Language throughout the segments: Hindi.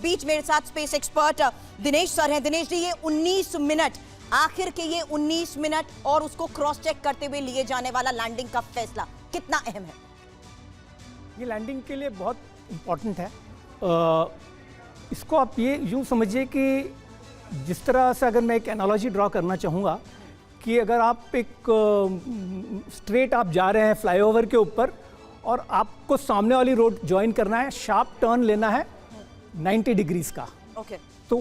बीच मेरे साथ स्पेस एक्सपर्ट दिनेश सर हैं। दिनेश जी, ये 19 मिनट, आखिर के ये 19 मिनट और उसको क्रॉस चेक करते हुए लिए जाने वाला लैंडिंग का फैसला कितना अहम है? ये लैंडिंग के लिए बहुत इम्पोर्टेंट है। इसको आप ये यूँ समझिए कि जिस तरह से अगर मैं एक एनालॉजी ड्रॉ करना चाहूँगा कि अगर आप एक स्ट्रेट आप जा रहे हैं फ्लाईओवर के ऊपर और आपको सामने वाली रोड ज्वाइन करना है, शार्प टर्न लेना है 90 डिग्रीज का। ओके। तो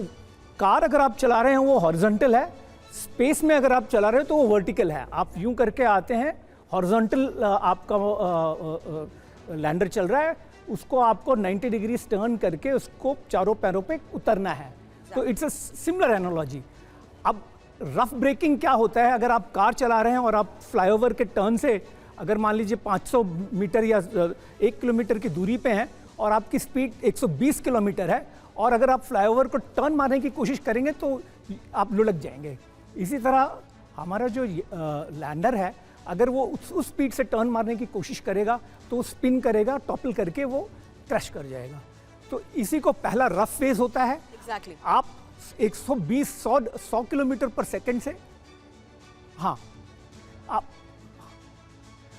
कार अगर आप चला रहे हैं वो हॉरिजॉन्टल है, स्पेस में अगर आप चला रहे हो तो वो वर्टिकल है। आप यूं करके आते हैं, हॉरिजॉन्टल आपका लैंडर चल रहा है, उसको आपको 90 डिग्री टर्न करके उसको चारों पैरों पे उतरना है। तो इट्स अ सिमिलर एनालॉजी। अब रफ ब्रेकिंग क्या होता है, अगर आप कार चला रहे हैं और आप फ्लाईओवर के टर्न से अगर मान लीजिए 500 मीटर या 1 किलोमीटर की दूरी पे हैं और आपकी स्पीड 120 किलोमीटर है और अगर आप फ्लाईओवर को टर्न मारने की कोशिश करेंगे तो आप लुढ़क जाएंगे। इसी तरह हमारा जो लैंडर है, अगर वो उस स्पीड से टर्न मारने की कोशिश करेगा तो स्पिन करेगा, टॉपल करके वो क्रैश कर जाएगा। तो इसी को पहला रफ फेज होता है। Exactly. आप 100 किलोमीटर पर सेकंड से, हाँ,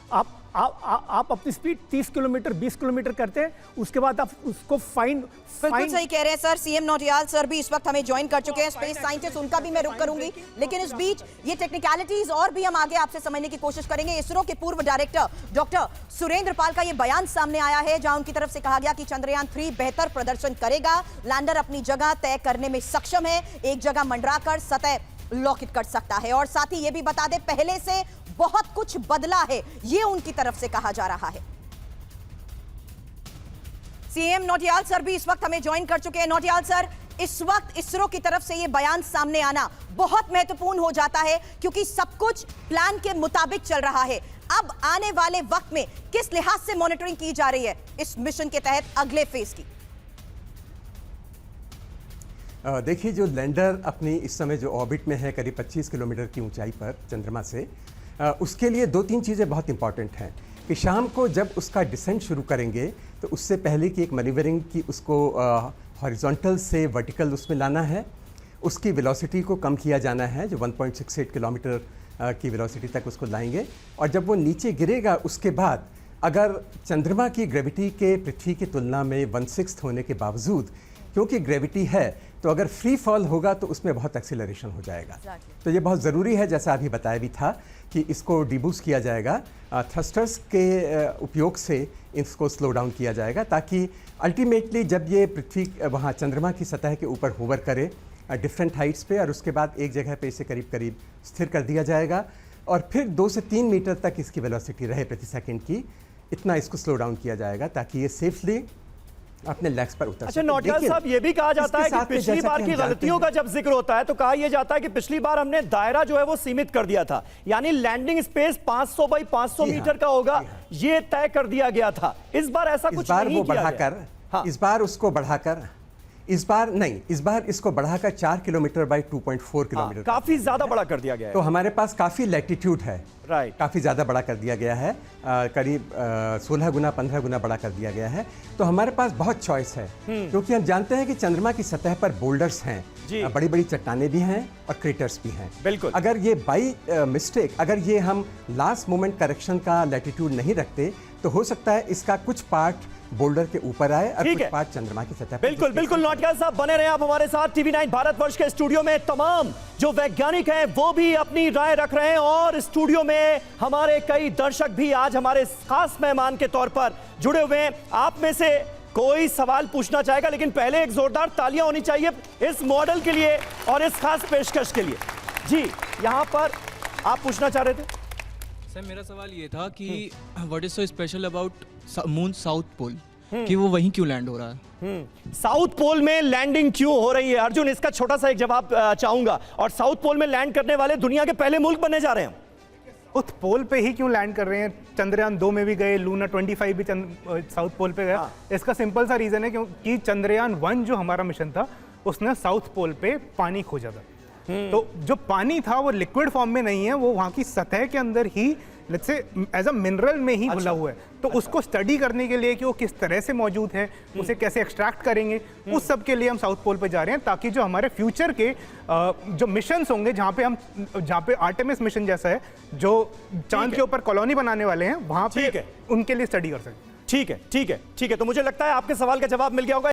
आप अपनी स्पीड 30 किलोमीटर 20 किलोमीटर करते हैं, उसके बाद आप उसको बिल्कुल सही कह रहे हैं सर। सीएम नौटियाल सर भी इस वक्त हमें ज्वाइन कर चुके हैं, स्पेस साइंटिस्ट, उनका भी मैं रुक करूंगी। लेकिन इस बीच ये टेक्निकलिटीज और भी हम आगे आपसे समझने की कोशिश करेंगे। इसरो के पूर्व डायरेक्टर डॉक्टर सुरेंद्र पाल का ये बयान सामने आया है, जहां उनकी तरफ से कहा गया कि चंद्रयान 3 बेहतर प्रदर्शन करेगा, लैंडर अपनी जगह तय करने में सक्षम है, एक जगह मंडराकर सतह लॉकेट कर सकता है। और साथ ही ये भी बता दें, पहले से बहुत कुछ बदला है, ये उनकी तरफ से कहा जा रहा है। सीएम नौटियाल सर भी इस वक्त हमें ज्वाइन कर चुके हैं। नौटियाल सर, इस वक्त इसरो की तरफ से ये बयान सामने आना बहुत महत्वपूर्ण हो जाता है क्योंकि सब कुछ प्लान के मुताबिक चल रहा है। अब आने वाले वक्त में किस लिहाज से मॉनिटरिंग की जा रही है इस मिशन के तहत अगले फेज की? देखिए, जो लैंडर अपनी इस समय जो ऑर्बिट में है करीब 25 किलोमीटर की ऊंचाई पर चंद्रमा से, उसके लिए 2-3 चीज़ें बहुत इंपॉर्टेंट हैं कि शाम को जब उसका डिसेंट शुरू करेंगे तो उससे पहले की एक मैन्यूवरिंग की उसको हॉरिजॉन्टल से वर्टिकल उसमें लाना है, उसकी वेलोसिटी को कम किया जाना है, जो 1.68 किलोमीटर की वेलोसिटी तक उसको लाएंगे। और जब वो नीचे गिरेगा उसके बाद अगर चंद्रमा की ग्रेविटी के पृथ्वी की तुलना में 1/6 होने के बावजूद, क्योंकि ग्रेविटी है, तो अगर फ्री फॉल होगा तो उसमें बहुत एक्सीलरेशन हो जाएगा। तो ये बहुत ज़रूरी है, जैसा अभी बताया भी था, कि इसको डिबूस्ट किया जाएगा, थ्रस्टर्स के उपयोग से इसको स्लो डाउन किया जाएगा, ताकि अल्टीमेटली जब ये पृथ्वी वहाँ चंद्रमा की सतह के ऊपर होवर करे डिफरेंट हाइट्स पे, और उसके बाद एक जगह पे इसे करीब करीब स्थिर कर दिया जाएगा और फिर 2 से 3 मीटर तक इसकी वेलोसिटी रहे प्रति सेकंड की, इतना इसको स्लो डाउन किया जाएगा ताकि ये सेफली अपने लेग्स पर उतर। अच्छा नौटियाल साहब, ये भी कहा जाता है कि पिछली बार की गलतियों का जब जिक्र होता है तो कहा यह जाता है कि पिछली बार हमने दायरा जो है वो सीमित कर दिया था, यानी लैंडिंग स्पेस 500 बाई 500 मीटर का होगा, ये तय कर दिया गया था। इस बार ऐसा कुछ नहीं किया गया। इस बार उसको बढ़ाकर, इस बार इसको बढ़ाकर 4 किलोमीटर बाई 2.4 किलोमीटर, काफी ज्यादा बड़ा कर दिया गया है। तो हमारे पास काफी लैटिट्यूड है, राइट, काफी ज्यादा बड़ा कर दिया गया है, करीब 16 गुना 15 गुना बड़ा कर दिया गया है। तो हमारे पास बहुत चॉइस है, क्योंकि हम जानते हैं कि चंद्रमा की सतह पर बोल्डर्स हैं, बड़ी बड़ी चट्टानें भी हैं और क्रेटर्स भी हैं। बिल्कुल, अगर ये बाई मिस्टेक अगर ये हम लास्ट मोमेंट करेक्शन का लैटिट्यूड नहीं रखते तो हो सकता है इसका कुछ पार्ट बोल्डर के ऊपर आए और कुछ पार्ट चंद्रमा की सतह पर। बिल्कुल बिल्कुल नौटियाल साहब, बने रहे आप हमारे साथ। टीवी9 भारतवर्ष के स्टूडियो में तमाम जो वैज्ञानिक हैं वो भी अपनी राय रख रहे हैं और स्टूडियो में हमारे कई दर्शक भी आज हमारे खास मेहमान के तौर पर जुड़े हुए हैं। आप में से कोई सवाल पूछना चाहेगा, लेकिन पहले एक जोरदार तालियां होनी चाहिए इस मॉडल के लिए और इस खास पेशकश के लिए। जी, यहां पर आप पूछना चाह रहे थे। सर, मेरा सवाल ये था कि what is so special about moon south pole, कि वो वहीं क्यों लैंड हो रहा है? साउथ पोल में लैंडिंग क्यों हो रही है? अर्जुन, इसका छोटा सा एक जवाब चाहूंगा। और साउथ पोल में लैंड करने वाले दुनिया के पहले मुल्क बनने जा रहे हैं। उस पोल पे ही क्यों लैंड कर रहे हैं? चंद्रयान 2 में भी गए, लूना 25 भी साउथ पोल पे गया। इसका सिंपल सा रीजन है क्योंकि चंद्रयान 1 जो हमारा मिशन था उसने साउथ पोल पे पानी खोजा था। तो जो पानी था वो लिक्विड फॉर्म में नहीं है, वो वहाँ की सतह के अंदर ही let's say as a mineral में ही घुला हुआ है, तो उसको स्टडी करने के लिए कि वो किस तरह से मौजूद है, उसे कैसे एक्सट्रैक्ट करेंगे, उस सब के लिए हम साउथ पोल पे जा रहे हैं, ताकि जो हमारे फ्यूचर के जो मिशंस होंगे, जहाँ पे आर्टेमिस मिशन जैसा है जो चांद के ऊपर कॉलोनी बनाने वाले हैं, वहां पे उनके लिए स्टडी कर सकते हैं। ठीक है, तो मुझे लगता है आपके सवाल का जवाब मिल गया होगा।